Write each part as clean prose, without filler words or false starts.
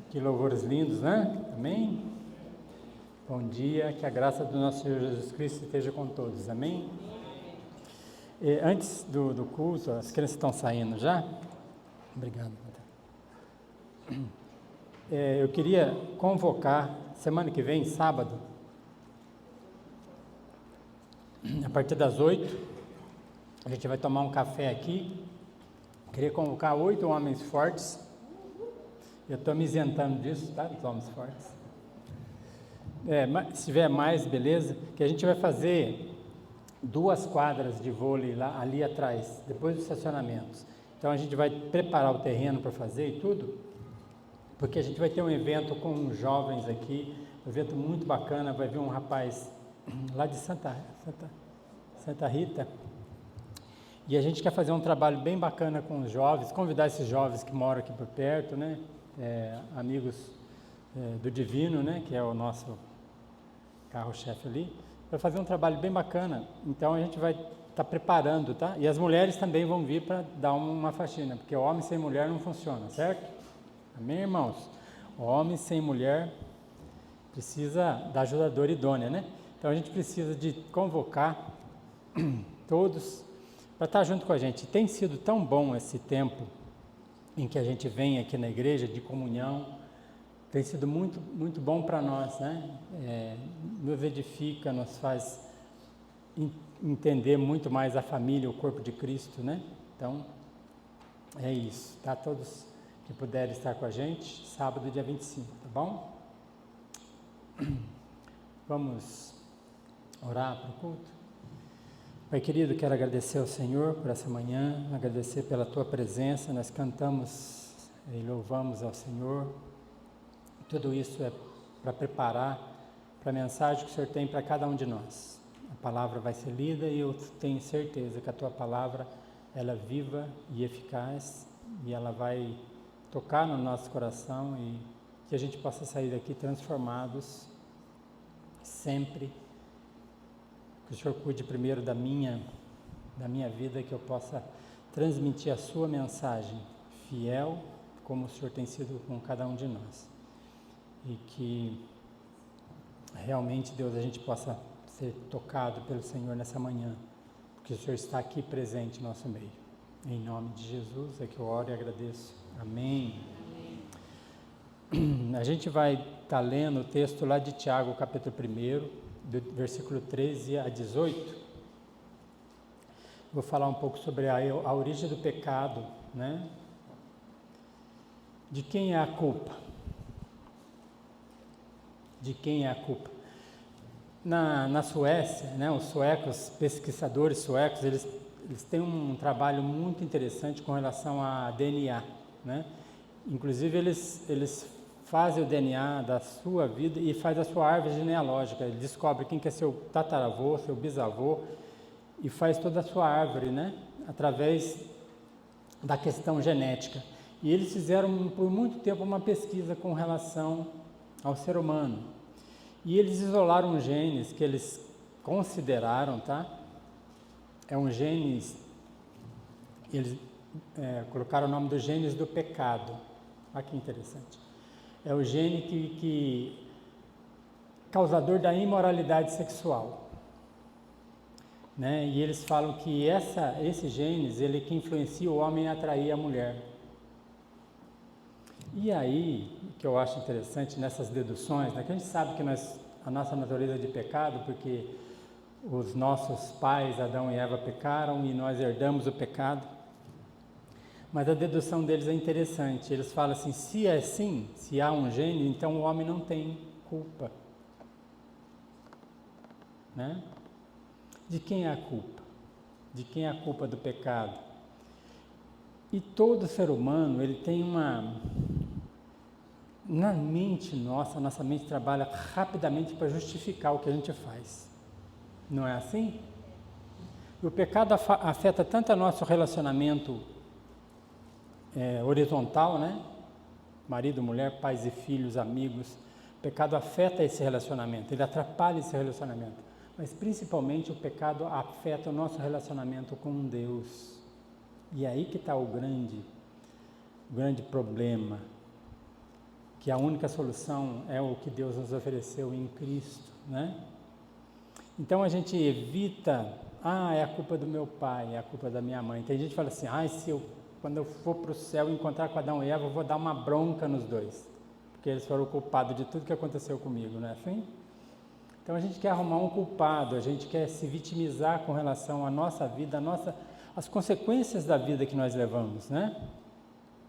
Que louvores lindos, né? Amém? Bom dia, que a graça do nosso Senhor Jesus Cristo esteja com todos, amém? Antes do culto, as crianças estão saindo já? Obrigado. Eu queria convocar, semana que vem, sábado, a partir das 8, a gente vai tomar um café aqui. Queria convocar 8 homens fortes. Eu estou me isentando disso, tá? Dos homens fortes. Se tiver mais, beleza. Que a gente vai fazer 2 quadras de vôlei lá, ali atrás, depois dos estacionamentos. Então a gente vai preparar o terreno para fazer e tudo, porque a gente vai ter um evento com jovens aqui, um evento muito bacana. Vai vir um rapaz lá de Santa Rita, e a gente quer fazer um trabalho bem bacana com os jovens, convidar esses jovens que moram aqui por perto, né? Amigos do Divino, né? Que é o nosso carro-chefe ali, para fazer um trabalho bem bacana. Então a gente vai estar preparando, tá? E as mulheres também vão vir para dar uma faxina, porque homem sem mulher não funciona, certo? Amém, irmãos? Homem sem mulher precisa da ajudadora idônea, né? Então a gente precisa de convocar todos para estar junto com a gente. Tem sido tão bom esse tempo em que a gente vem aqui na igreja de comunhão, tem sido muito, muito bom para nós, né? Nos edifica, nos faz entender muito mais a família, o corpo de Cristo, né? Então, é isso, tá? Todos que puderem estar com a gente, sábado, dia 25, tá bom? Vamos orar para o culto? Pai querido, quero agradecer ao Senhor por essa manhã, agradecer pela Tua presença. Nós cantamos e louvamos ao Senhor. Tudo isso é para preparar para a mensagem que o Senhor tem para cada um de nós. A palavra vai ser lida e eu tenho certeza que a Tua palavra, ela é viva e eficaz, e ela vai tocar no nosso coração, e que a gente possa sair daqui transformados sempre. Que o Senhor cuide primeiro da minha vida, que eu possa transmitir a Sua mensagem fiel, como o Senhor tem sido com cada um de nós. E que realmente, Deus, a gente possa ser tocado pelo Senhor nessa manhã, porque o Senhor está aqui presente em nosso meio. Em nome de Jesus é que eu oro e agradeço. Amém. A gente vai estar lendo o texto lá de Tiago, capítulo 1, do versículo 13 a 18. Vou falar um pouco sobre a origem do pecado, né? De quem é a culpa? De quem é a culpa? Na Suécia, né, os suecos, pesquisadores suecos, eles têm um trabalho muito interessante com relação a DNA, né? Inclusive eles fazem o DNA da sua vida e faz a sua árvore genealógica. Ele descobre quem que é seu tataravô, seu bisavô, e faz toda a sua árvore, né, através da questão genética. E eles fizeram por muito tempo uma pesquisa com relação ao ser humano. E eles isolaram genes que eles consideraram, tá? É um genes, eles colocaram o nome dos genes do pecado. Olha que interessante. É o gene que causador da imoralidade sexual, né? E eles falam que esse genes, ele que influencia o homem a atrair a mulher. E aí, o que eu acho interessante nessas deduções, né, que a gente sabe que a nossa natureza é de pecado, porque os nossos pais, Adão e Eva, pecaram e nós herdamos o pecado. Mas a dedução deles é interessante. Eles falam assim: se é assim, se há um gene, então o homem não tem culpa, né? De quem é a culpa? De quem é a culpa do pecado? E todo ser humano, ele tem na mente nossa mente trabalha rapidamente para justificar o que a gente faz. Não é assim? E o pecado afeta tanto o nosso relacionamento horizontal, né? Marido, mulher, pais e filhos, amigos. O pecado afeta esse relacionamento, ele atrapalha esse relacionamento. Mas principalmente o pecado afeta o nosso relacionamento com Deus. E aí que está o grande problema. que a única solução é o que Deus nos ofereceu em Cristo, né? Então a gente evita, é a culpa do meu pai, é a culpa da minha mãe. Tem gente que fala assim, quando eu for para o céu e encontrar com Adão e Eva, eu vou dar uma bronca nos dois, porque eles foram culpados de tudo que aconteceu comigo, não é assim? Então a gente quer arrumar um culpado, a gente quer se vitimizar com relação à nossa vida, as consequências da vida que nós levamos, né?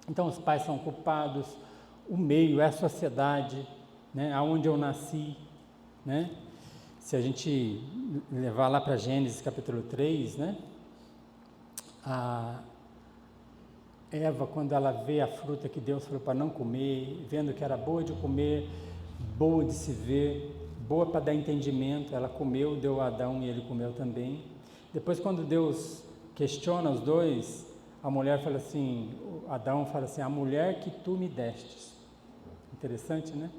Então os pais são culpados, o meio, é a sociedade, né? Aonde eu nasci, né? Se a gente levar lá para Gênesis capítulo 3, né? A Eva, quando ela vê a fruta que Deus falou para não comer, vendo que era boa de comer, boa de se ver, boa para dar entendimento, ela comeu, deu a Adão e ele comeu também. Depois, quando Deus questiona os dois, a mulher fala assim, Adão fala assim, a mulher que tu me destes. Interessante, né?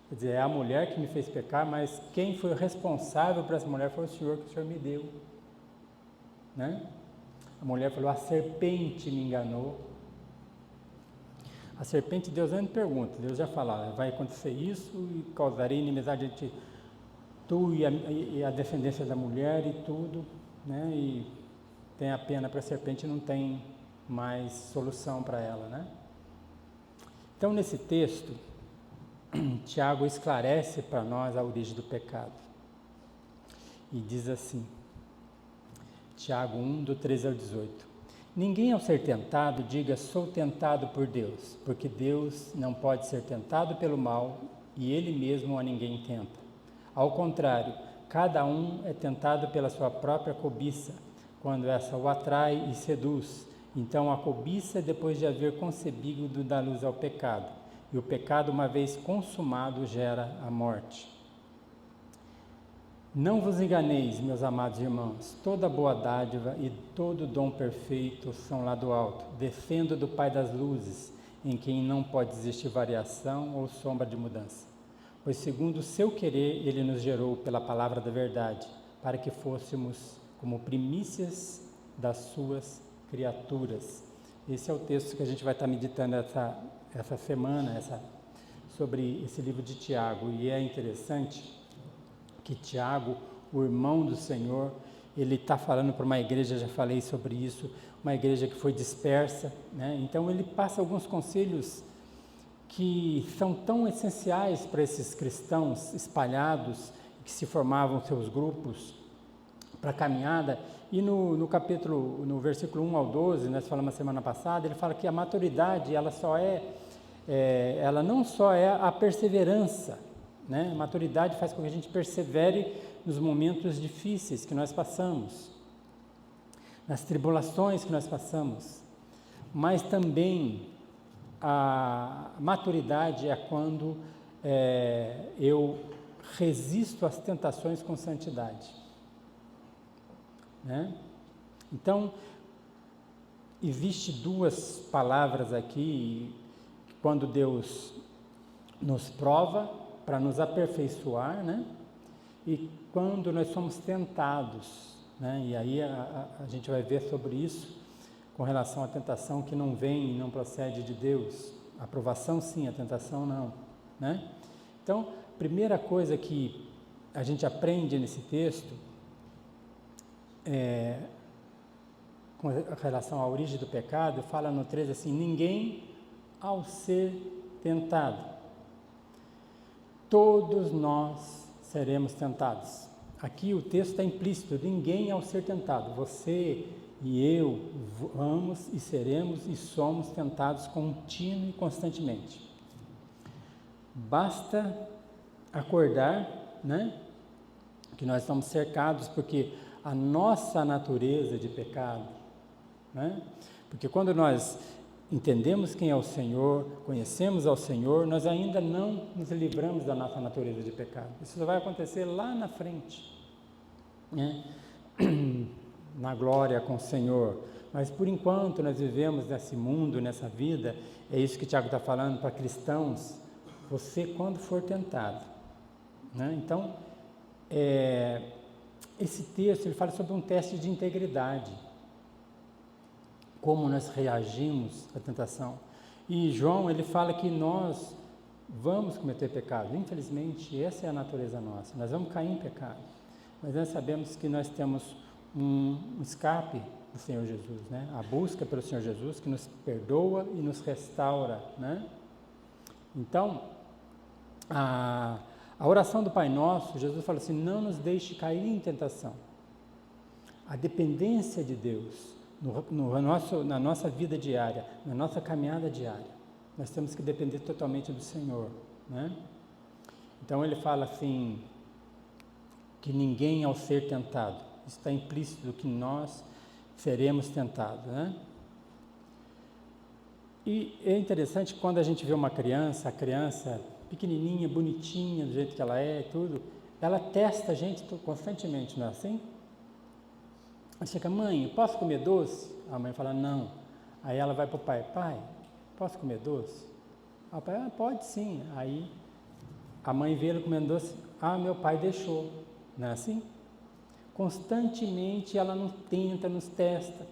Quer dizer, é a mulher que me fez pecar, mas quem foi responsável por essa mulher foi o Senhor, que o Senhor me deu, né? A mulher falou, a serpente me enganou. A serpente, Deus não pergunta, Deus já fala, vai acontecer isso e causarei inimizade entre tu e a descendência da mulher e tudo, né? E tem a pena para a serpente, não tem mais solução para ela, né? Então, nesse texto, Tiago esclarece para nós a origem do pecado. E diz assim, Tiago 1, do 13 ao 18. Ninguém ao ser tentado diga, sou tentado por Deus, porque Deus não pode ser tentado pelo mal e Ele mesmo a ninguém tenta. Ao contrário, cada um é tentado pela sua própria cobiça, quando essa o atrai e seduz. Então a cobiça, depois de haver concebido, dá luz ao pecado. E o pecado, uma vez consumado, gera a morte. Não vos enganeis, meus amados irmãos, toda boa dádiva e todo dom perfeito são lá do alto, descendo do Pai das luzes, em quem não pode existir variação ou sombra de mudança. Pois segundo o seu querer, Ele nos gerou pela palavra da verdade, para que fôssemos como primícias das suas criaturas. Esse é o texto que a gente vai estar meditando essa semana, sobre esse livro de Tiago. E é interessante que Tiago, o irmão do Senhor, ele está falando para uma igreja, já falei sobre isso, uma igreja que foi dispersa, né? Então ele passa alguns conselhos que são tão essenciais para esses cristãos espalhados, que se formavam seus grupos para a caminhada. E no versículo 1 ao 12, nós falamos na semana passada, ele fala que a maturidade, ela não só é a perseverança, né? A maturidade faz com que a gente persevere nos momentos difíceis que nós passamos, nas tribulações que nós passamos, mas também a maturidade é quando eu resisto às tentações com santidade, né? Então, existe duas palavras aqui, quando Deus nos prova para nos aperfeiçoar, né? E quando nós somos tentados, né? E aí a gente vai ver sobre isso com relação à tentação que não vem e não procede de Deus. A aprovação sim, a tentação não, né? Então, primeira coisa que a gente aprende nesse texto com relação à origem do pecado, fala no 13 assim, ninguém ao ser tentado. Todos nós seremos tentados. Aqui o texto está implícito, ninguém ao ser tentado. Você e eu vamos e seremos e somos tentados contínuo e constantemente. Basta acordar, né, que nós estamos cercados, porque a nossa natureza de pecado, né, porque quando nós entendemos quem é o Senhor, conhecemos ao Senhor, nós ainda não nos livramos da nossa natureza de pecado. Isso vai acontecer lá na frente, né? Na glória com o Senhor. Mas por enquanto nós vivemos nesse mundo, nessa vida, é isso que Tiago está falando para cristãos, você quando for tentado, né? Então, esse texto ele fala sobre um teste de integridade, como nós reagimos à tentação. E João, ele fala que nós vamos cometer pecado. Infelizmente, essa é a natureza nossa. Nós vamos cair em pecado. Mas nós sabemos que nós temos um escape do Senhor Jesus, né? A busca pelo Senhor Jesus que nos perdoa e nos restaura, né? Então, a oração do Pai Nosso, Jesus fala assim, não nos deixe cair em tentação. A dependência de Deus na nossa vida diária, na nossa caminhada diária, nós temos que depender totalmente do Senhor, né? Então ele fala assim, que ninguém ao ser tentado, está implícito que nós seremos tentados, né? E é interessante quando a gente vê uma criança, a criança pequenininha, bonitinha, do jeito que ela é e tudo, ela testa a gente constantemente, não é assim? Ela chega, mãe, posso comer doce? A mãe fala, não. Aí ela vai para o pai, pai, posso comer doce? O pai, pode sim. Aí a mãe vê ele comendo doce, meu pai deixou, não é assim? Constantemente ela nos tenta, nos testa.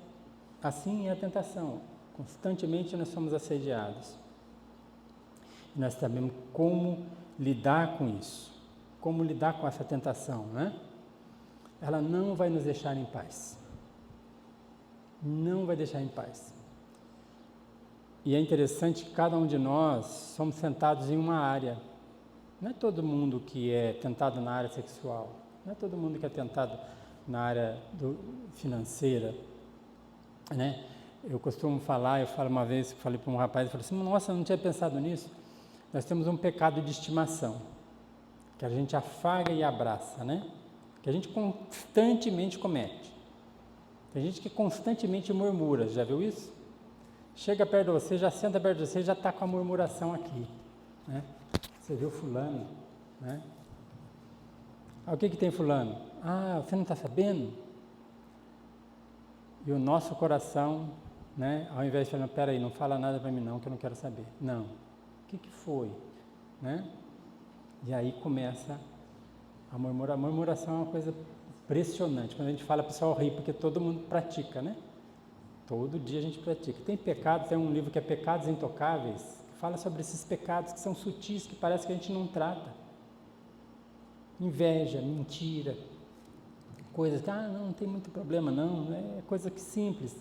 Assim é a tentação. Constantemente nós somos assediados. E nós sabemos como lidar com isso, como lidar com essa tentação, né? Ela não vai nos deixar em paz. Não vai deixar em paz. E é interessante que cada um de nós somos tentados em uma área. Não é todo mundo que é tentado na área sexual. Não é todo mundo que é tentado na área financeira, né? Eu costumo falar, eu falo uma vez, falei para um rapaz, eu falei assim, nossa, eu não tinha pensado nisso. Nós temos um pecado de estimação, que a gente afaga e abraça, né? Que a gente constantemente comete. Tem gente que constantemente murmura, já viu isso? Chega perto de você, já senta perto de você, já está com a murmuração aqui, né? Você viu fulano, né? O que tem fulano? Você não está sabendo? E o nosso coração, né, ao invés de falar, peraí, não fala nada para mim não, que eu não quero saber. Não, o que foi? Né? E aí começa a murmurar. A murmuração é uma coisa impressionante. Quando a gente fala, o pessoal ri, porque todo mundo pratica, né? Todo dia a gente pratica. Tem pecados, tem um livro que é Pecados Intocáveis, que fala sobre esses pecados que são sutis, que parece que a gente não trata. Inveja, mentira, coisas que, não tem muito problema não, é coisa que simples,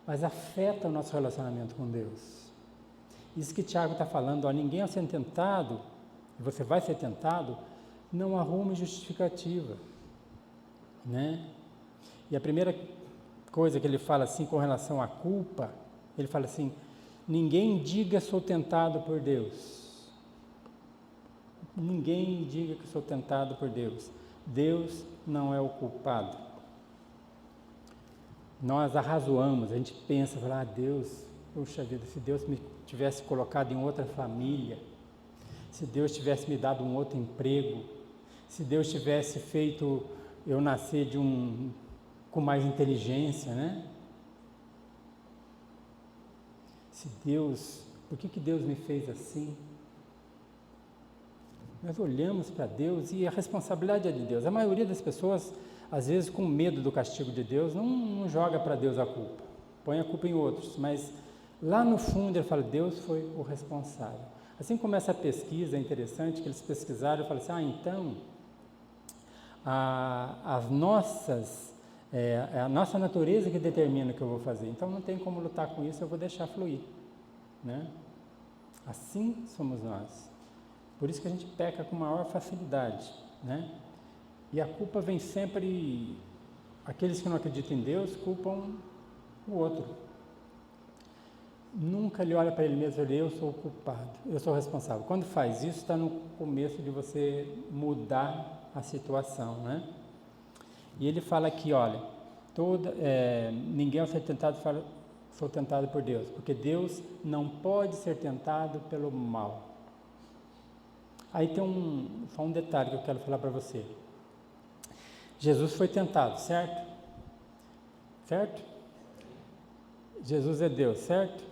mas afeta o nosso relacionamento com Deus. Isso que Tiago está falando, ninguém ao ser tentado, e você vai ser tentado, não arrume justificativa, né? E a primeira coisa que ele fala assim com relação à culpa, ele fala assim, ninguém diga sou tentado por Deus. Ninguém diga que sou tentado por Deus. Deus não é o culpado. Nós arrazoamos, a gente pensa, Deus, puxa vida, se Deus me tivesse colocado em outra família, se Deus tivesse me dado um outro emprego, se Deus tivesse feito eu nascer com mais inteligência, né? Por que Deus me fez assim? Nós olhamos para Deus e a responsabilidade é de Deus. A maioria das pessoas, às vezes com medo do castigo de Deus, não joga para Deus a culpa, põe a culpa em outros, mas lá no fundo ele fala, Deus foi o responsável. Assim como essa pesquisa é interessante, que eles pesquisaram, eu falei assim, então, a nossa natureza que determina o que eu vou fazer, então não tem como lutar com isso, eu vou deixar fluir, né? Assim somos nós. Por isso que a gente peca com maior facilidade, né? E a culpa vem sempre, aqueles que não acreditam em Deus culpam o outro. Nunca ele olha para ele mesmo e diz, eu sou o culpado, eu sou o responsável. Quando faz isso, está no começo de você mudar a situação, né? E ele fala aqui, olha, ninguém ao ser tentado fala, sou tentado por Deus, porque Deus não pode ser tentado pelo mal. Aí tem só um detalhe que eu quero falar para você. Jesus foi tentado, certo? Certo? Jesus é Deus, certo?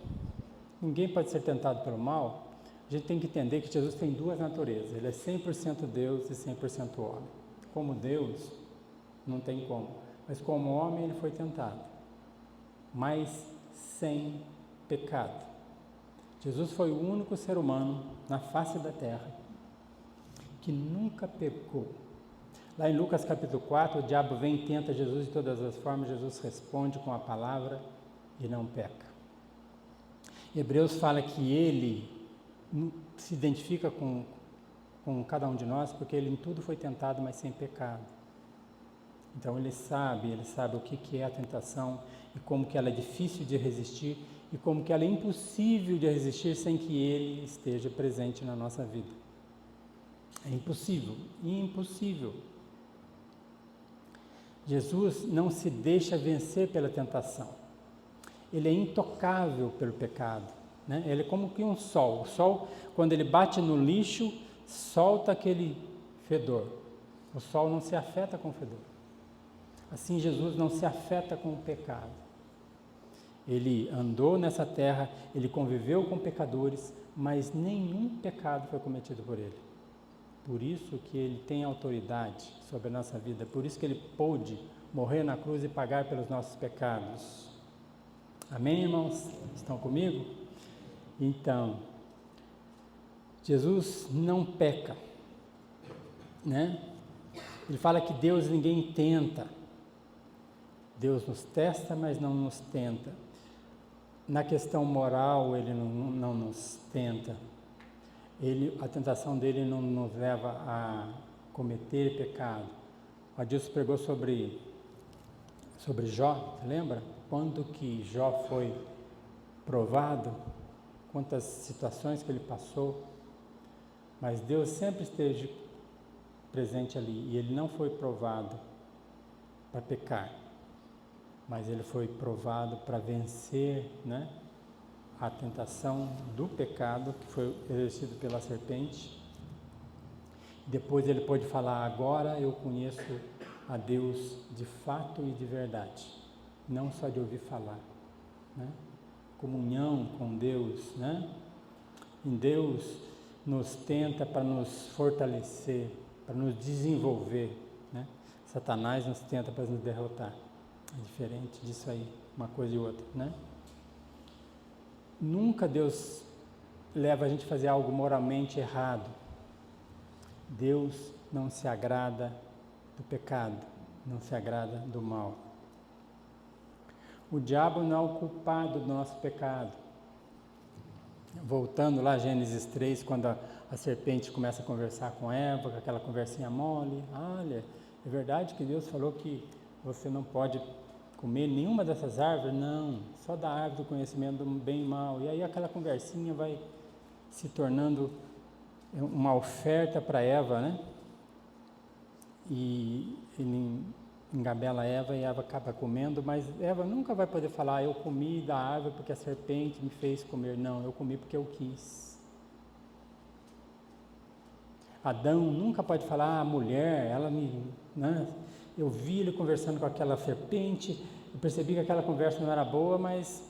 Ninguém pode ser tentado pelo mal. A gente tem que entender que Jesus tem duas naturezas. Ele é 100% Deus e 100% homem. Como Deus, não tem como. Mas como homem, ele foi tentado. Mas sem pecado. Jesus foi o único ser humano na face da terra que nunca pecou. Lá em Lucas capítulo 4, o diabo vem e tenta Jesus de todas as formas, Jesus responde com a palavra e não peca. Hebreus fala que ele se identifica com cada um de nós, porque ele em tudo foi tentado, mas sem pecado. Então ele sabe o que é a tentação e como que ela é difícil de resistir e como que ela é impossível de resistir sem que ele esteja presente na nossa vida. É impossível, impossível. Jesus não se deixa vencer pela tentação. Ele é intocável pelo pecado, né? Ele é como que um sol. O sol, quando ele bate no lixo, solta aquele fedor. O sol não se afeta com o fedor. Assim, Jesus não se afeta com o pecado. Ele andou nessa terra, ele conviveu com pecadores, mas nenhum pecado foi cometido por ele. Por isso que ele tem autoridade sobre a nossa vida, por isso que ele pôde morrer na cruz e pagar pelos nossos pecados. Amém, irmãos? Estão comigo? Então, Jesus não peca, né? Ele fala que Deus ninguém tenta. Deus nos testa, mas não nos tenta. Na questão moral, ele não nos tenta. A tentação dele não nos leva a cometer pecado. O Adilson pregou sobre Jó, lembra? Quando que Jó foi provado, quantas situações que ele passou, mas Deus sempre esteve presente ali e ele não foi provado para pecar, mas ele foi provado para vencer, né, a tentação do pecado que foi exercido pela serpente. Depois ele pôde falar: agora eu conheço a Deus de fato e de verdade, não só de ouvir falar, né? Comunhão com Deus, né? Em Deus nos tenta para nos fortalecer, para nos desenvolver, né? Satanás nos tenta para nos derrotar. É diferente disso aí, uma coisa e outra, né? Nunca Deus leva a gente a fazer algo moralmente errado. Deus não se agrada do pecado, não se agrada do mal. O diabo não é o culpado do nosso pecado. Voltando lá a Gênesis 3, quando a serpente começa a conversar com Eva, com aquela conversinha mole: olha, é verdade que Deus falou que você não pode comer nenhuma dessas árvores? Não, só da árvore do conhecimento do bem e mal. E aí aquela conversinha vai se tornando uma oferta para Eva, né? E ele engabela Eva e Eva acaba comendo, mas Eva nunca vai poder falar: eu comi da árvore porque a serpente me fez comer. Não, eu comi porque eu quis. Adão nunca pode falar: a mulher, ela me... né? Eu vi ele conversando com aquela serpente, eu percebi que aquela conversa não era boa, mas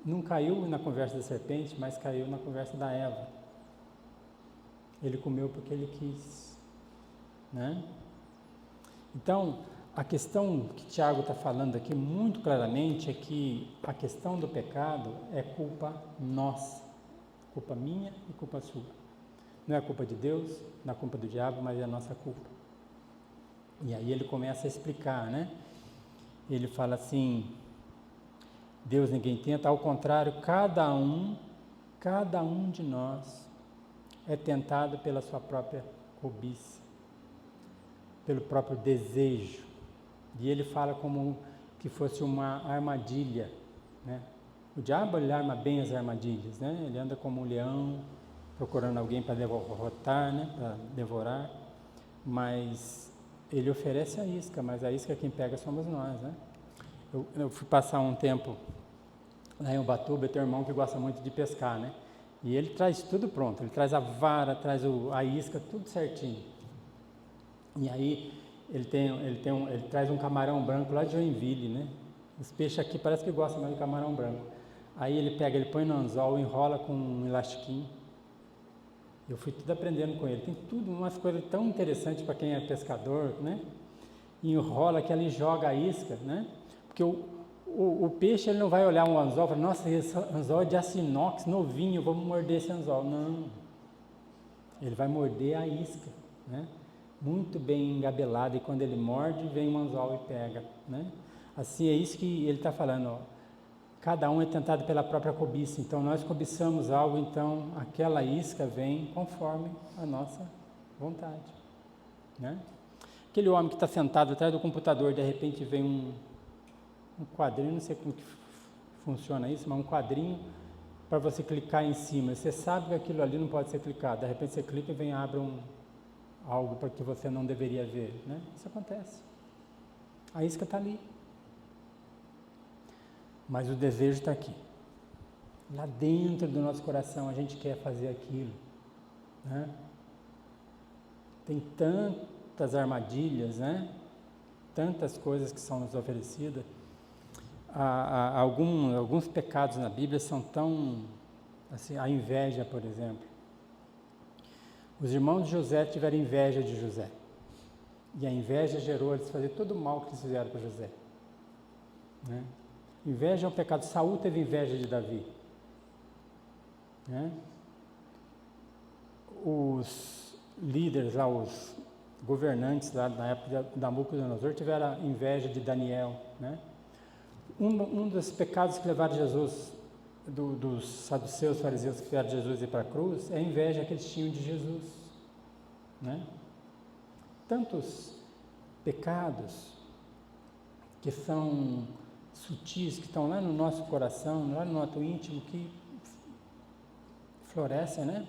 não caiu na conversa da serpente, mas caiu na conversa da Eva. Ele comeu porque ele quis, né? Então, a questão que Tiago está falando aqui muito claramente é que a questão do pecado é culpa nossa, culpa minha e culpa sua. Não é a culpa de Deus, não é a culpa do diabo, mas é a nossa culpa. E aí ele começa a explicar, né? Ele fala assim: Deus ninguém tenta, ao contrário, cada um de nós é tentado pela sua própria cobiça, pelo próprio desejo. E ele fala como que fosse uma armadilha, né? O diabo, ele arma bem as armadilhas, né? Ele anda como um leão, procurando alguém para derrotar, né? Para devorar, mas ele oferece a isca, mas a isca quem pega somos nós, né? Eu fui passar um tempo lá em Ubatuba, tem um irmão que gosta muito de pescar, né? E ele traz tudo pronto, ele traz a vara, traz a isca, tudo certinho. E aí ele traz um camarão branco lá de Joinville, né? Os peixes aqui parece que gostam mais de camarão branco. Aí ele põe no anzol, enrola com um elastiquinho. Eu fui tudo aprendendo com ele. Tem tudo, umas coisas tão interessantes para quem é pescador, né? Enrola que ali joga a isca, né? Porque O peixe ele não vai olhar um anzol e falar, nossa, esse anzol é de aço inox, novinho, vamos morder esse anzol. Não. Ele vai morder a isca, né? Muito bem engabelado, e quando ele morde, vem um anzol e pega, né? Assim, é isso que ele está falando, ó. Cada um é tentado pela própria cobiça, então nós cobiçamos algo, então aquela isca vem conforme a nossa vontade, né? Aquele homem que está sentado atrás do computador, de repente vem um quadrinho, não sei como que funciona isso, mas um quadrinho para você clicar em cima. Você sabe que aquilo ali não pode ser clicado, de repente você clica e vem abre algo para que você não deveria ver, né? Isso acontece. A isca está ali. Mas o desejo está aqui. Lá dentro do nosso coração a gente quer fazer aquilo, né? Tem tantas armadilhas, né? Tantas coisas que são nos oferecidas. Alguns pecados na Bíblia são tão, assim, a inveja, por exemplo. Os irmãos de José tiveram inveja de José. E a inveja gerou eles fazer todo o mal que eles fizeram para José, né? Inveja é um pecado. Saul teve inveja de Davi, né? Os líderes lá, os governantes lá na época de Nabucodonosor tiveram inveja de Daniel, né? Um dos pecados que levaram Jesus, dos saduceus, fariseus que fizeram Jesus ir para a cruz, é a inveja que eles tinham de Jesus, né? Tantos pecados que são sutis, que estão lá no nosso coração, lá no nosso íntimo, que florescem, né?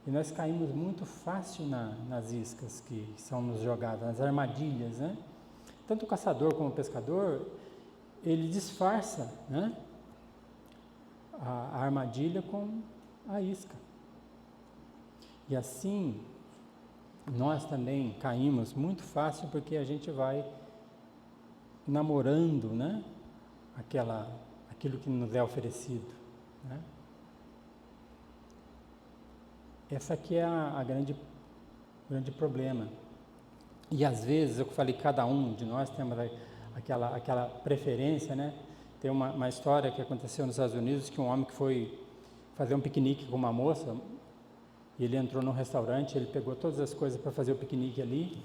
E nós caímos muito fácil nas iscas que são nos jogadas, nas armadilhas, né? Tanto o caçador como o pescador, ele disfarça, né, a armadilha com a isca. E assim, nós também caímos muito fácil porque a gente vai namorando, né, aquilo que nos é oferecido, né? Essa aqui é a grande problema. E às vezes, eu falei, cada um de nós temos aquela preferência, né? Tem uma história que aconteceu nos Estados Unidos, que um homem que foi fazer um piquenique com uma moça, e ele entrou num restaurante, ele pegou todas as coisas para fazer o piquenique ali,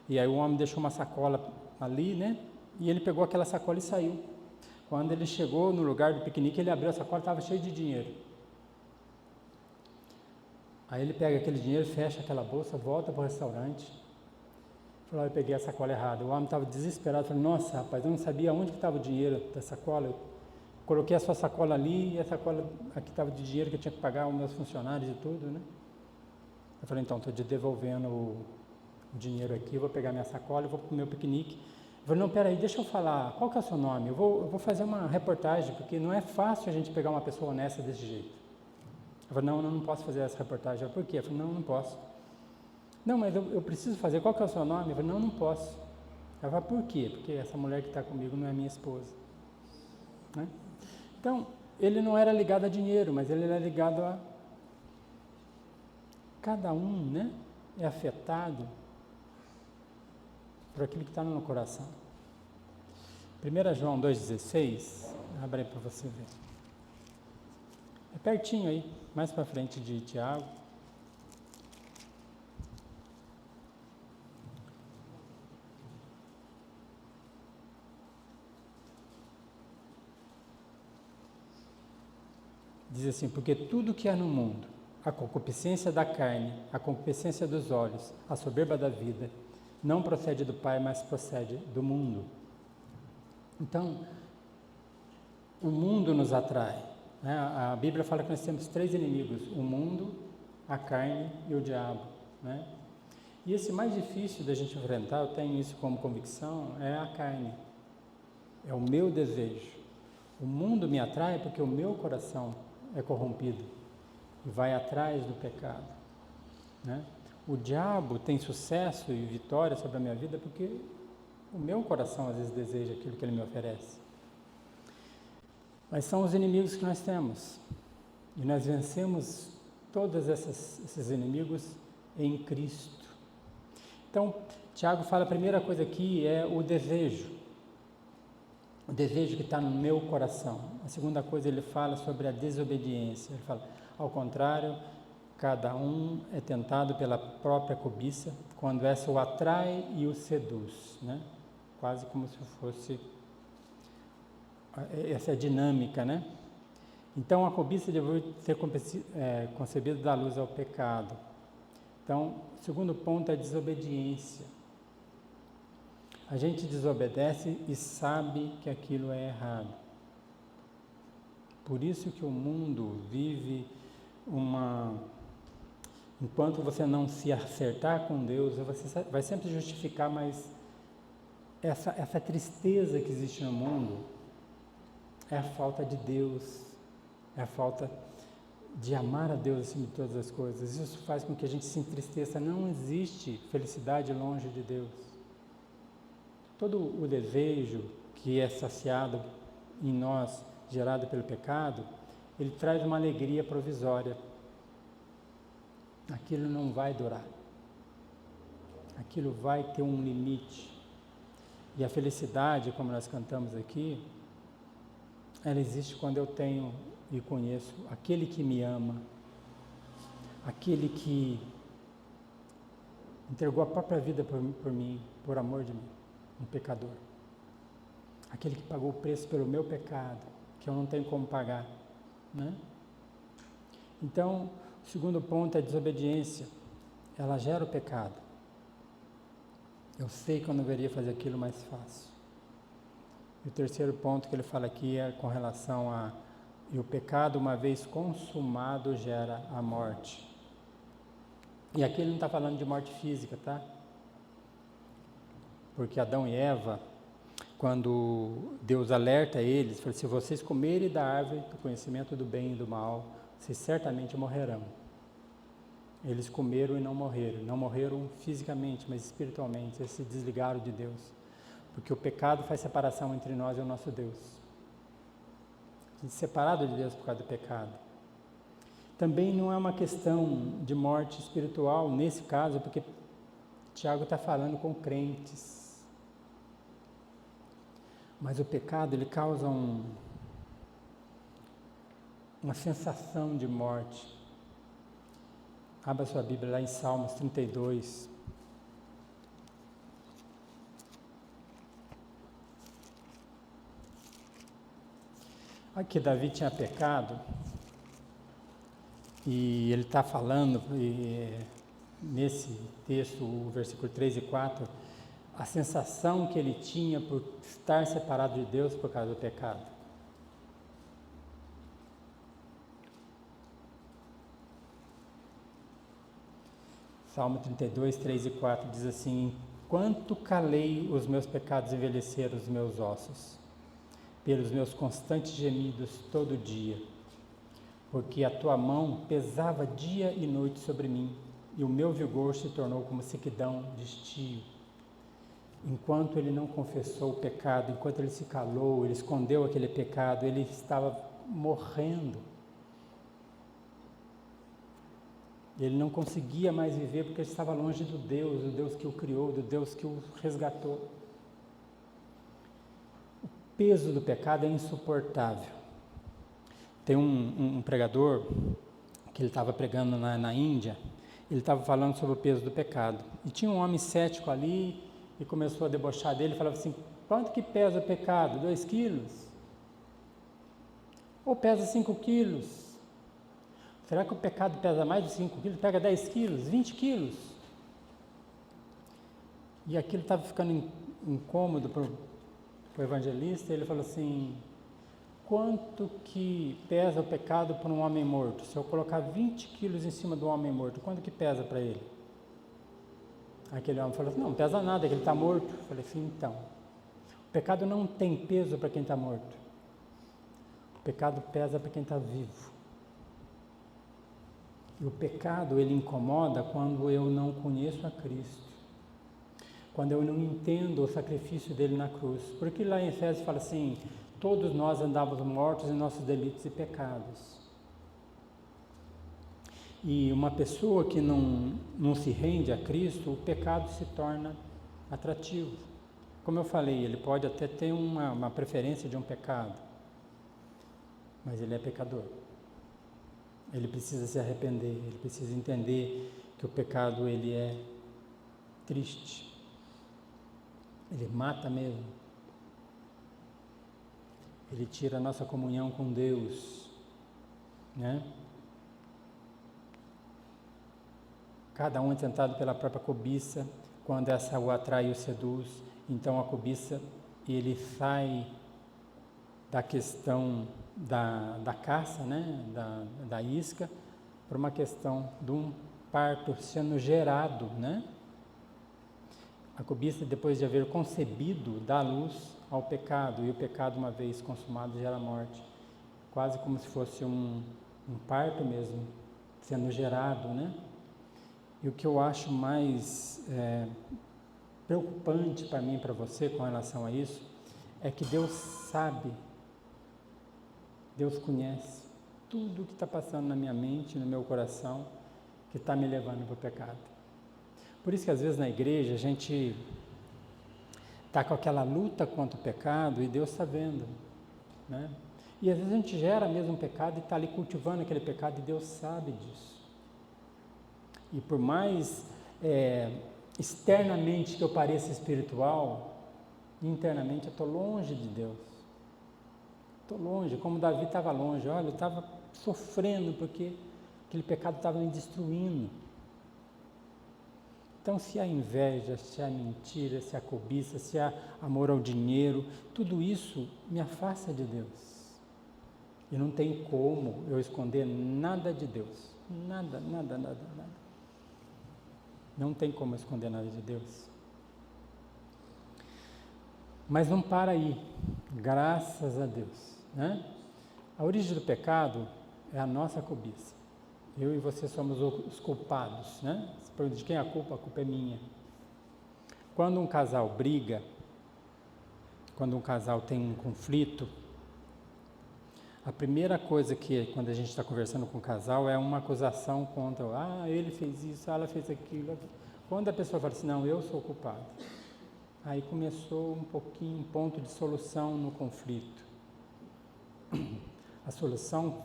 e aí o homem deixou uma sacola ali, né? E ele pegou aquela sacola e saiu. Quando ele chegou no lugar do piquenique, ele abriu a sacola, estava cheio de dinheiro. Aí ele pega aquele dinheiro, fecha aquela bolsa, volta para o restaurante. Falou, eu peguei a sacola errada. O homem estava desesperado, falou, nossa rapaz, eu não sabia onde que estava o dinheiro da sacola. Eu coloquei a sua sacola ali e a sacola aqui estava de dinheiro que eu tinha que pagar os meus funcionários e tudo, né? Eu falei, então, estou te devolvendo o dinheiro aqui, eu vou pegar minha sacola e vou para o meu piquenique. Eu falei, não, peraí, deixa eu falar, qual que é o seu nome? Eu vou fazer uma reportagem, porque não é fácil a gente pegar uma pessoa honesta desse jeito. Eu falei, não posso fazer essa reportagem. Eu falei, por quê? Eu falei, não posso. Não, mas eu preciso fazer, qual que é o seu nome? Eu falei, não posso. Ela falou, por quê? Porque essa mulher que está comigo não é minha esposa, né? Então, ele não era ligado a dinheiro, mas ele era ligado a... Cada um, né, é afetado por aquilo que está no coração. 1 João 2,16, abre aí para você ver. É pertinho aí, mais para frente de Tiago. Diz assim, porque tudo que há no mundo, a concupiscência da carne, a concupiscência dos olhos, a soberba da vida, não procede do Pai, mas procede do mundo. Então, o mundo nos atrai, né? A Bíblia fala que nós temos 3 inimigos, o mundo, a carne e o diabo, né? E esse mais difícil da gente enfrentar, eu tenho isso como convicção, é a carne, é o meu desejo. O mundo me atrai porque o meu coração é corrompido e vai atrás do pecado, né? O diabo tem sucesso e vitória sobre a minha vida porque o meu coração às vezes deseja aquilo que ele me oferece. Mas são os inimigos que nós temos e nós vencemos todos esses inimigos em Cristo. Então, Tiago fala, a primeira coisa aqui é o desejo. o desejo que está no meu coração. A segunda coisa, ele fala sobre a desobediência. Ele fala, ao contrário, cada um é tentado pela própria cobiça, quando essa o atrai e o seduz, né? Quase como se fosse essa dinâmica, né? Então, a cobiça deve ser concebida da luz ao pecado. Então, o segundo ponto é a desobediência. A gente desobedece e sabe que aquilo é errado. Por isso que o mundo vive enquanto você não se acertar com Deus, você vai sempre justificar, mas essa tristeza que existe no mundo é a falta de Deus, é a falta de amar a Deus acima de todas as coisas. Isso faz com que a gente se entristeça. Não existe felicidade longe de Deus. Todo o desejo que é saciado em nós, gerado pelo pecado, ele traz uma alegria provisória. Aquilo não vai durar. Aquilo vai ter um limite. E a felicidade, como nós cantamos aqui, ela existe quando eu tenho e conheço aquele que me ama, aquele que entregou a própria vida por mim, por amor de mim, um pecador. Aquele que pagou o preço pelo meu pecado, que eu não tenho como pagar, né? Então, o segundo ponto é a desobediência. Ela gera o pecado. Eu sei que eu não deveria fazer aquilo mais fácil. E o terceiro ponto que ele fala aqui é com relação a e o pecado, uma vez consumado, gera a morte. E aqui ele não está falando de morte física, tá? Porque Adão e Eva, quando Deus alerta eles, fala, se vocês comerem da árvore do conhecimento do bem e do mal, vocês certamente morrerão. Eles comeram e não morreram. Não morreram fisicamente, mas espiritualmente. Eles se desligaram de Deus. Porque o pecado faz separação entre nós e o nosso Deus. A gente é separado de Deus por causa do pecado. Também não é uma questão de morte espiritual, nesse caso, porque Tiago está falando com crentes. Mas o pecado, ele causa uma sensação de morte. Abra sua Bíblia lá em Salmos 32. Aqui Davi tinha pecado, e ele está falando, nesse texto, o versículo 3 e 4, a sensação que ele tinha por estar separado de Deus por causa do pecado. Salmo 32, 3 e 4 diz assim, enquanto calei os meus pecados envelheceram os meus ossos, pelos meus constantes gemidos todo dia, porque a tua mão pesava dia e noite sobre mim, e o meu vigor se tornou como sequidão de estio. Enquanto ele não confessou o pecado, enquanto ele se calou, ele escondeu aquele pecado, ele estava morrendo. Ele não conseguia mais viver porque ele estava longe do Deus que o criou, do Deus que o resgatou. O peso do pecado é insuportável. Tem um pregador que ele estava pregando na Índia, ele estava falando sobre o peso do pecado. E tinha um homem cético ali e começou a debochar dele, falava assim, quanto que pesa o pecado? 2 quilos? Ou pesa 5 quilos? Será que o pecado pesa mais de 5 quilos? Pega 10 quilos, 20 quilos? E aquilo estava ficando incômodo para o evangelista, ele falou assim, quanto que pesa o pecado para um homem morto? Se eu colocar 20 quilos em cima do homem morto, quanto que pesa para ele? Aquele homem falou assim, não pesa nada, que ele está morto. Eu falei assim, então, o pecado não tem peso para quem está morto. O pecado pesa para quem está vivo. E o pecado, ele incomoda quando eu não conheço a Cristo. Quando eu não entendo o sacrifício dele na cruz. Porque lá em Efésios fala assim, todos nós andávamos mortos em nossos delitos e pecados. E uma pessoa que não se rende a Cristo, o pecado se torna atrativo. Como eu falei, ele pode até ter uma preferência de um pecado, mas ele é pecador. Ele precisa se arrepender, ele precisa entender que o pecado ele é triste. Ele mata mesmo. Ele tira a nossa comunhão com Deus, né? Cada um é tentado pela própria cobiça, quando essa o atrai e o seduz, então a cobiça, ele sai da questão da caça, né? da isca, para uma questão de um parto sendo gerado, né? A cobiça, depois de haver concebido, dá luz ao pecado, e o pecado, uma vez consumado, gera morte. Quase como se fosse um parto mesmo, sendo gerado, né? E o que eu acho mais preocupante para mim e para você com relação a isso, é que Deus sabe, Deus conhece tudo o que está passando na minha mente, no meu coração, que está me levando para o pecado. Por isso que às vezes na igreja a gente está com aquela luta contra o pecado e Deus está vendo, né? E às vezes a gente gera mesmo um pecado e está ali cultivando aquele pecado e Deus sabe disso. E por mais externamente que eu pareça espiritual, internamente eu estou longe de Deus. Estou longe, como Davi estava longe. Olha, eu estava sofrendo porque aquele pecado estava me destruindo. Então, se a inveja, se a mentira, se a cobiça, se a amor ao dinheiro, tudo isso me afasta de Deus. E não tem como eu esconder nada de Deus. Nada, nada, nada, nada. Não tem como esconder nada de Deus. Mas não para aí, graças a Deus, né? A origem do pecado é a nossa cobiça. Eu e você somos os culpados, né? Você pergunta de quem é a culpa é minha. Quando um casal briga, quando um casal tem um conflito, a primeira coisa que, quando a gente está conversando com o casal, é uma acusação contra, ele fez isso, ela fez aquilo. Quando a pessoa fala assim, não, eu sou o culpado, aí começou um ponto de solução no conflito. A solução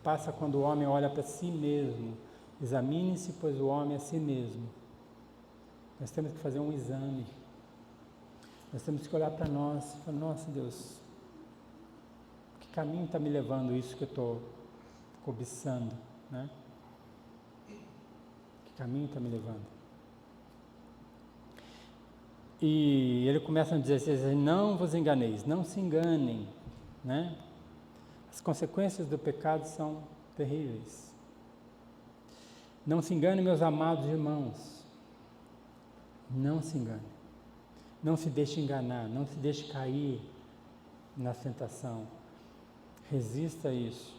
passa quando o homem olha para si mesmo. Examine-se, pois o homem é a si mesmo. Nós temos que fazer um exame. Nós temos que olhar para nós e falar, nossa Deus, que caminho está me levando isso que eu estou cobiçando, né? Que caminho está me levando? E ele começa a dizer assim, não vos enganeis, não se enganem, né? As consequências do pecado são terríveis. Não se enganem, meus amados irmãos. Não se engane. Não se deixe enganar, não se deixe cair na tentação. Resista a isso.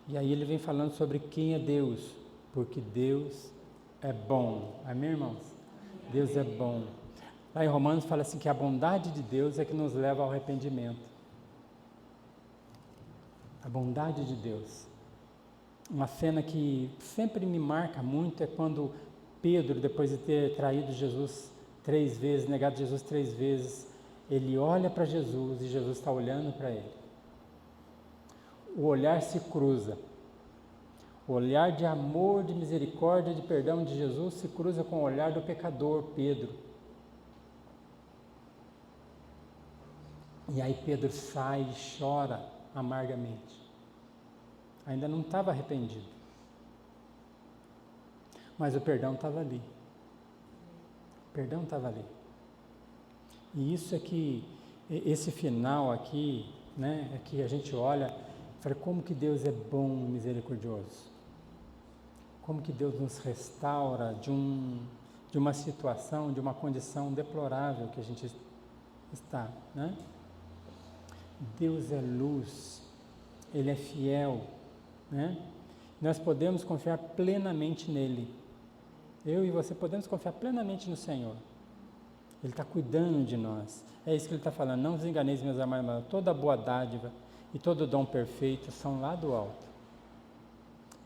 E aí ele vem falando sobre quem é Deus, porque Deus é bom. Amém, irmãos? Deus é bom. Lá em Romanos fala assim que a bondade de Deus é que nos leva ao arrependimento. A bondade de Deus. Uma cena que sempre me marca muito é quando Pedro, depois de ter traído Jesus 3 vezes, negado Jesus 3 vezes, ele olha para Jesus e Jesus está olhando para ele. O olhar se cruza. O olhar de amor, de misericórdia, de perdão de Jesus se cruza com o olhar do pecador, Pedro. E aí Pedro sai e chora amargamente. Ainda não estava arrependido. Mas o perdão estava ali. O perdão estava ali. E isso é que, esse final aqui, né, é que a gente olha e fala, como que Deus é bom e misericordioso. Como que Deus nos restaura de uma situação, de uma condição deplorável que a gente está, né? Deus é luz, Ele é fiel, né? Nós podemos confiar plenamente nele. Eu e você podemos confiar plenamente no Senhor. Ele está cuidando de nós. É isso que Ele está falando. Não vos enganeis, meus amados, toda boa dádiva e todo dom perfeito são lá do alto.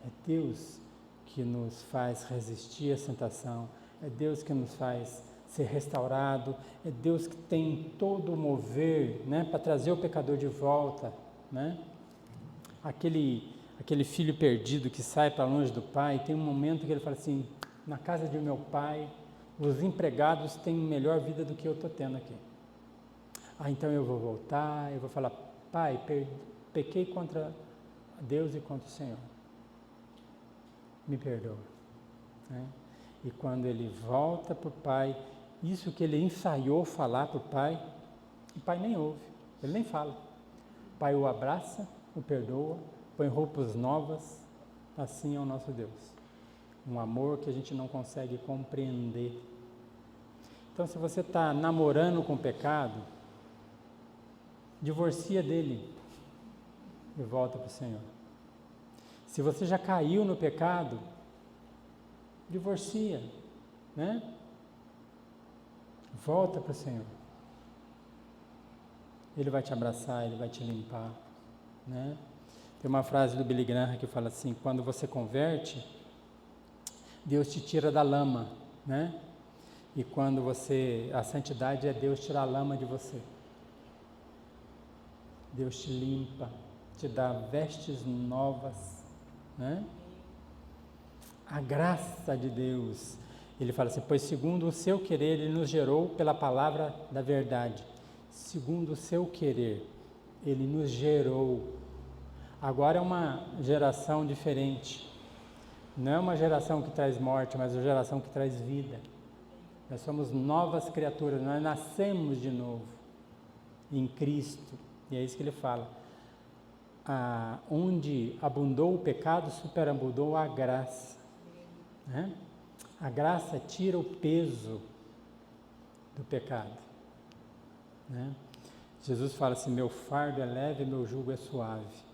É Deus que nos faz resistir à tentação. É Deus que nos faz ser restaurado, é Deus que tem todo o mover, né, para trazer o pecador de volta, né? Aquele filho perdido que sai para longe do pai, tem um momento que ele fala assim: na casa de meu pai, os empregados têm melhor vida do que eu estou tendo aqui. Então eu vou voltar, eu vou falar: pai, pequei contra Deus e contra o Senhor, me perdoa, né? E quando ele volta para o pai, isso que ele ensaiou falar para o pai nem ouve, ele nem fala. O pai o abraça, o perdoa, põe roupas novas. Assim é o nosso Deus, um amor que a gente não consegue compreender. Então, se você está namorando com o pecado, divorcia dele e volta para o Senhor. Se você já caiu no pecado, divorcia, né? Volta para o Senhor. Ele vai te abraçar, Ele vai te limpar, né? Tem uma frase do Billy Graham que fala assim: quando você converte, Deus te tira da lama, né? E quando a santidade é Deus tirar a lama de você. Deus te limpa, te dá vestes novas, né? A graça de Deus, ele fala assim: pois segundo o seu querer, ele nos gerou pela palavra da verdade. Segundo o seu querer, ele nos gerou. Agora é uma geração diferente. Não é uma geração que traz morte, mas uma geração que traz vida. Nós somos novas criaturas, nós nascemos de novo em Cristo. E é isso que ele fala. Onde abundou o pecado, superabundou a graça, né? A graça tira o peso do pecado, né? Jesus fala assim: meu fardo é leve, meu jugo é suave.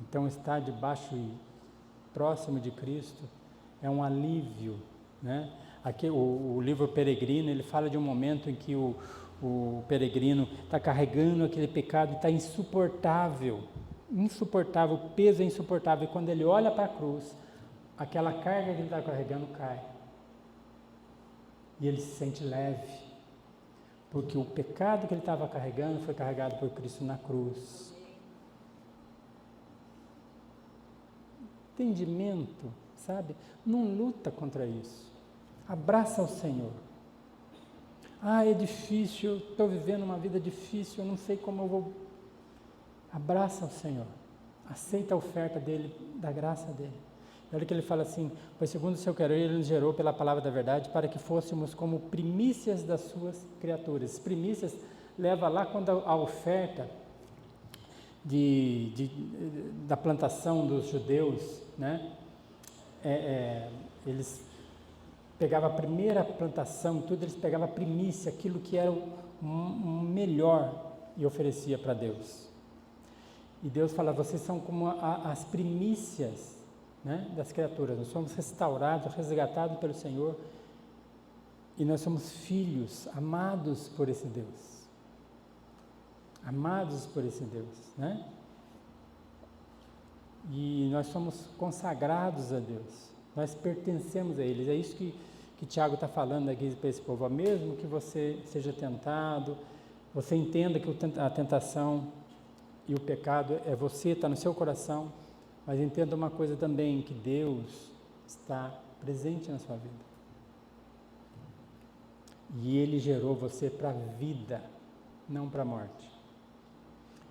Então, estar debaixo e próximo de Cristo é um alívio, né? Aqui o livro Peregrino, ele fala de um momento em que o peregrino está carregando aquele pecado e está insuportável, o peso é insuportável, e quando ele olha para a cruz, aquela carga que ele está carregando cai, e ele se sente leve, porque o pecado que ele estava carregando foi carregado por Cristo na cruz. Entendimento, sabe? Não luta contra isso, abraça o Senhor. É difícil, eu estou vivendo uma vida difícil, eu não sei como eu vou. Abraça o Senhor, aceita a oferta dele, da graça dele. Olha que ele fala assim: pois segundo o seu querer, ele nos gerou pela palavra da verdade, para que fôssemos como primícias das suas criaturas. Primícias leva lá quando a oferta da plantação dos judeus, né? Eles pegavam a primeira plantação, tudo, eles pegavam a primícia, aquilo que era o melhor, e oferecia para Deus. E Deus fala: vocês são como as primícias, né, das criaturas. Nós somos restaurados, resgatados pelo Senhor, e nós somos filhos, amados por esse Deus. Amados por esse Deus, né? E nós somos consagrados a Deus, nós pertencemos a Ele. É isso que Tiago está falando aqui para esse povo. Mesmo que você seja tentado, você entenda que a tentação e o pecado é você, está no seu coração, mas entenda uma coisa também, que Deus está presente na sua vida. E Ele gerou você para a vida, não para a morte.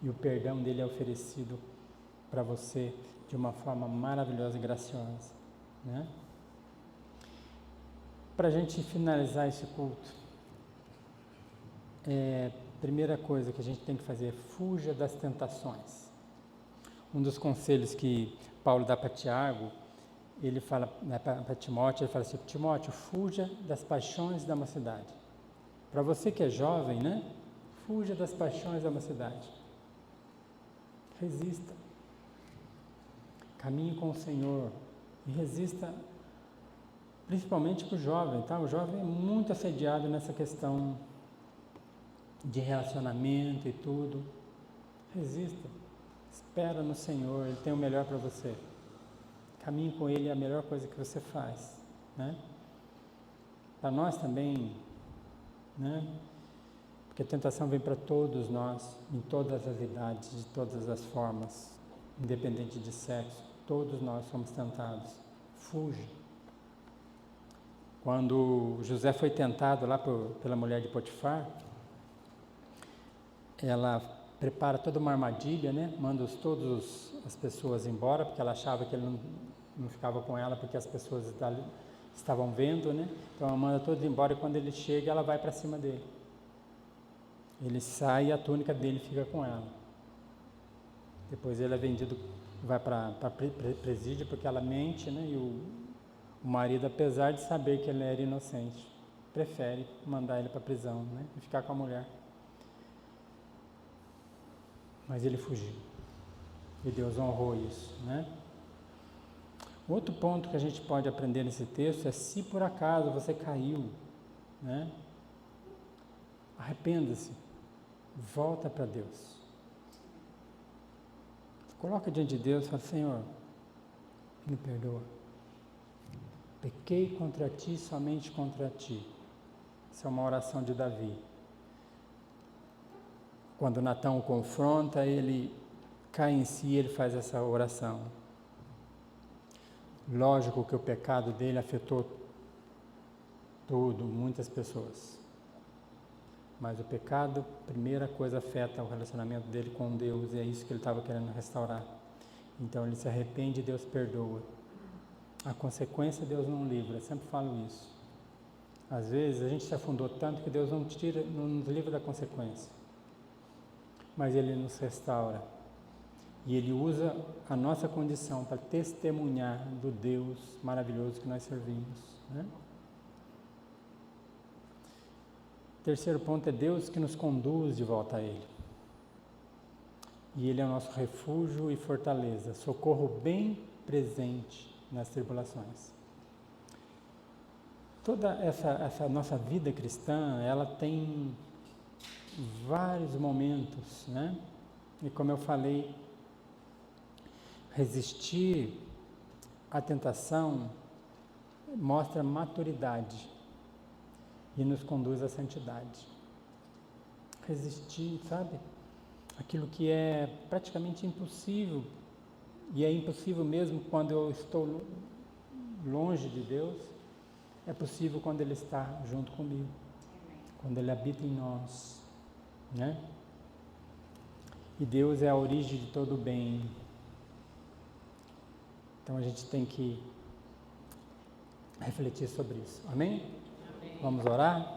E o perdão dele é oferecido para você de uma forma maravilhosa e graciosa, né? Para a gente finalizar esse culto, primeira coisa que a gente tem que fazer: fuja das tentações. Um dos conselhos que Paulo dá para Tiago, ele fala, né, para Timóteo, ele fala assim: Timóteo, fuja das paixões da mocidade. Para você que é jovem, né? Fuja das paixões da mocidade. Resista. Caminhe com o Senhor e resista, principalmente para o jovem, tá? O jovem é muito assediado nessa questão de relacionamento e tudo. Resista, espera no Senhor, Ele tem o melhor para você. Caminhe com Ele, é a melhor coisa que você faz, né? para nós também, né? Porque a tentação vem para todos nós, em todas as idades, de todas as formas, independente de sexo, todos nós somos tentados. Fuja. Quando José foi tentado lá pela mulher de Potifar, ela prepara toda uma armadilha, né? Manda todas as pessoas embora, porque ela achava que ele não ficava com ela, porque as pessoas estavam vendo, né? Então ela manda todos embora, e quando ele chega, ela vai para cima dele. Ele sai e a túnica dele fica com ela. Depois ele é vendido, vai para presídio, porque ela mente, né? E o marido, apesar de saber que ele era inocente, prefere mandar ele para a prisão, né? E ficar com a mulher. Mas ele fugiu. E Deus honrou isso, né? Outro ponto que a gente pode aprender nesse texto é: se por acaso você caiu, né? Arrependa-se. Volta para Deus. Coloca diante de Deus e fala: Senhor, me perdoa. Pequei contra ti, somente contra ti. Essa é uma oração de Davi. Quando Natão o confronta, ele cai em si, ele faz essa oração. Lógico que o pecado dele afetou muitas pessoas. Mas o pecado, primeira coisa, afeta o relacionamento dele com Deus, e é isso que ele estava querendo restaurar. Então ele se arrepende e Deus perdoa. A consequência Deus não livra, eu sempre falo isso. Às vezes a gente se afundou tanto que Deus não nos livra da consequência. Mas Ele nos restaura. E Ele usa a nossa condição para testemunhar do Deus maravilhoso que nós servimos, né? Terceiro ponto é Deus que nos conduz de volta a Ele. E Ele é o nosso refúgio e fortaleza, socorro bem presente nas tribulações. Toda essa nossa vida cristã, ela tem vários momentos, né? E como eu falei, resistir à tentação mostra maturidade e nos conduz à santidade. Resistir, sabe? Aquilo que é praticamente impossível, e é impossível mesmo quando eu estou longe de Deus, é possível quando Ele está junto comigo, quando Ele habita em nós, né? E Deus é a origem de todo o bem. Então a gente tem que refletir sobre isso. Amém? Amém. Vamos orar?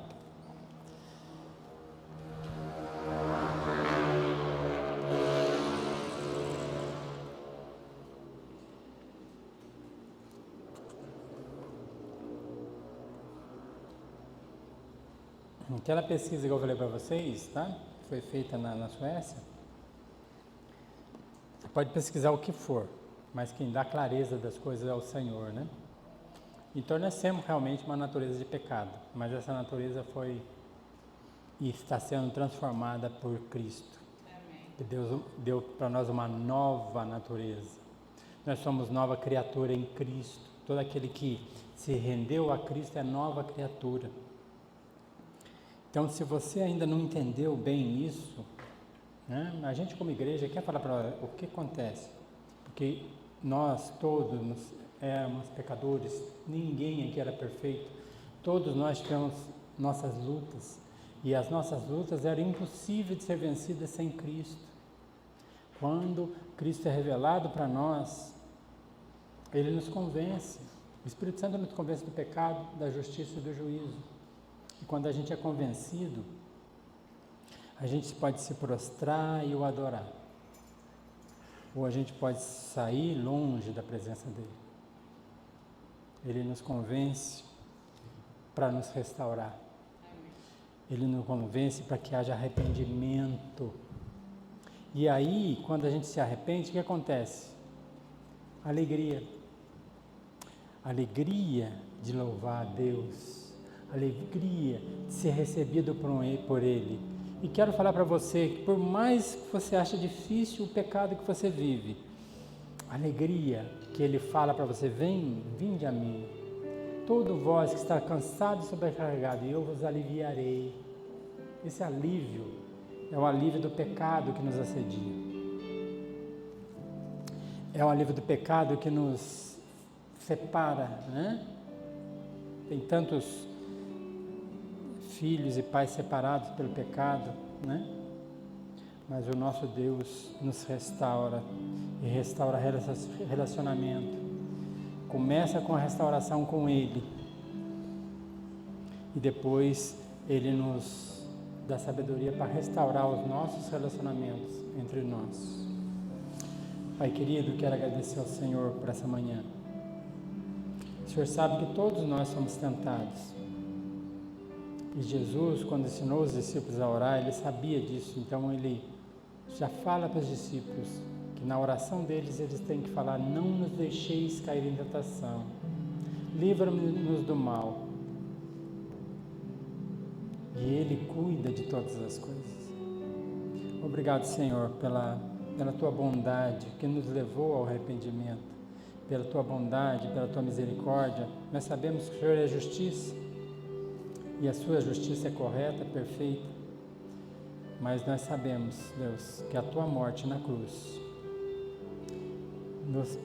Aquela pesquisa que eu falei para vocês, tá? Foi feita na Suécia. Você pode pesquisar o que for, mas quem dá clareza das coisas é o Senhor, né? Então nós temos realmente uma natureza de pecado, mas essa natureza foi e está sendo transformada por Cristo. Amém. Deus deu para nós uma nova natureza. Nós somos nova criatura em Cristo. Todo aquele que se rendeu a Cristo é nova criatura. Então, se você ainda não entendeu bem isso, né, a gente como igreja quer falar para o que acontece. Porque nós todos éramos pecadores, ninguém aqui era perfeito. Todos nós tivemos nossas lutas, e as nossas lutas eram impossíveis de ser vencidas sem Cristo. Quando Cristo é revelado para nós, Ele nos convence. O Espírito Santo nos convence do pecado, da justiça e do juízo. E quando a gente é convencido, a gente pode se prostrar e o adorar. Ou a gente pode sair longe da presença dele. Ele nos convence para nos restaurar. Ele nos convence para que haja arrependimento. E aí, quando a gente se arrepende, o que acontece? Alegria. Alegria de louvar a Deus. Alegria de ser recebido por Ele. E quero falar para você que por mais que você ache difícil o pecado que você vive, a alegria que Ele fala para você: vinde a mim. todo vós que está cansado e sobrecarregado, e eu vos aliviarei. Esse alívio é o alívio do pecado que nos assedia. É o alívio do pecado que nos separa, né? Tem tantos filhos e pais separados pelo pecado, né? Mas o nosso Deus nos restaura e restaura relacionamento. Começa com a restauração com Ele e depois Ele nos dá sabedoria para restaurar os nossos relacionamentos entre nós. Pai querido, quero agradecer ao Senhor por essa manhã. O Senhor sabe que todos nós somos tentados. E Jesus, quando ensinou os discípulos a orar, Ele sabia disso. Então Ele já fala para os discípulos que na oração deles eles têm que falar: não nos deixeis cair em tentação, livra-nos do mal. E Ele cuida de todas as coisas. Obrigado, Senhor, pela Tua bondade que nos levou ao arrependimento, pela Tua bondade, pela Tua misericórdia. Nós sabemos que o Senhor é justiça e a Sua justiça é correta, perfeita, mas nós sabemos, Deus, que a Tua morte na cruz nos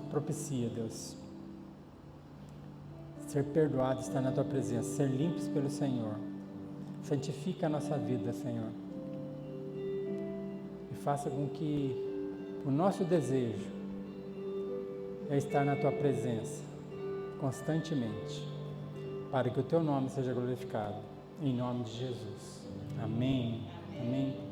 propicia, Deus, ser perdoado, estar na Tua presença, ser limpos pelo Senhor. Santifica a nossa vida, Senhor, e faça com que o nosso desejo é estar na Tua presença constantemente, para que o Teu nome seja glorificado, em nome de Jesus. Amém. Amém.